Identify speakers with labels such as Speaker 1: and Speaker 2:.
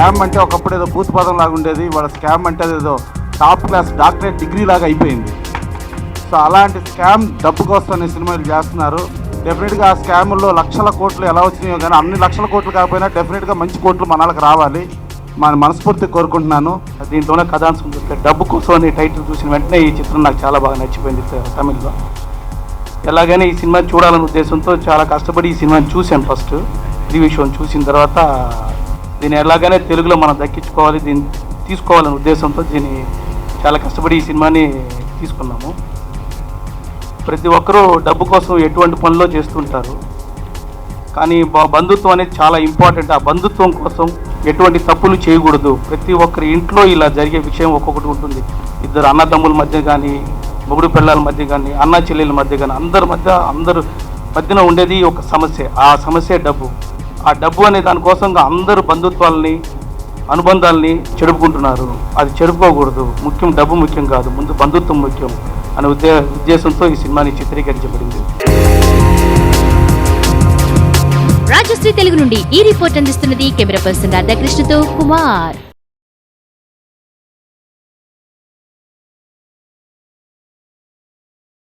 Speaker 1: Scam అంటే ఒకప్పుడు ఏదో భూతపదం లాగా ఉండేది, వాళ్ళ స్కామ్ అంటే ఏదో టాప్ క్లాస్ డాక్టరేట్ డిగ్రీ లాగా అయిపోయింది. సో అలాంటి స్కామ్ డబ్బు కోసం అనే సినిమాలు చేస్తున్నారు. డెఫినెట్గా ఆ స్కాముల్లో లక్షల కోట్లు ఎలా వచ్చినాయో కానీ అన్ని లక్షల కోట్లు కాకపోయినా డెఫినెట్గా మంచి కోట్లు మనకు రావాలి, మన మనస్ఫూర్తి కోరుకుంటున్నాను. దీంట్లోనే కథాంశం చూస్తే డబ్బు కోసం అనే టైటిల్ చూసిన వెంటనే ఈ చిత్రం నాకు చాలా బాగా నచ్చిపోయింది తమిళ్లో. ఎలాగైనా ఈ సినిమా చూడాలనే ఉద్దేశంతో చాలా కష్టపడి ఈ సినిమాని చూశాను. ఫస్ట్ రివ్యూ షోని చూసిన తర్వాత దీన్ని ఎలాగైనా తెలుగులో మనం దక్కించుకోవాలి, దీన్ని తీసుకోవాలనే ఉద్దేశంతో దీన్ని చాలా కష్టపడి ఈ సినిమాని తీసుకున్నాము. ప్రతి ఒక్కరూ డబ్బు కోసం ఎటువంటి పనులు చేస్తుంటారు, కానీ బంధుత్వం అనేది చాలా ఇంపార్టెంట్. ఆ బంధుత్వం కోసం ఎటువంటి తప్పులు చేయకూడదు. ప్రతి ఒక్కరి ఇంట్లో ఇలా జరిగే విషయం ఒక్కొక్కటి ఉంటుంది. ఇద్దరు అన్నదమ్ముల మధ్య కానీ, మొగుడు పిల్లల మధ్య కానీ, అన్న చెల్లెల మధ్య కానీ, అందరు మధ్యన ఉండేది ఒక సమస్య. ఆ సమస్య డబ్బు. ఆ డబ్బు అనే దానికోసం అందరూ బంధుత్వాలని, అనుబంధాలని చెడుపుకుంటున్నారు. అది చెడుపుకోకూడదు. ముఖ్యం డబ్బు ముఖ్యం కాదు, ముందు బంధుత్వం ముఖ్యం అనే ఉద్దేశంతో ఈ సినిమాని చిత్రీకరించబడింది.
Speaker 2: రాజశ్రీ తెలుగు నుండి ఈ రిపోర్ట్ అందిస్తున్నది కెమెరా పర్సన్ రాధాకృష్ణతో కుమార్.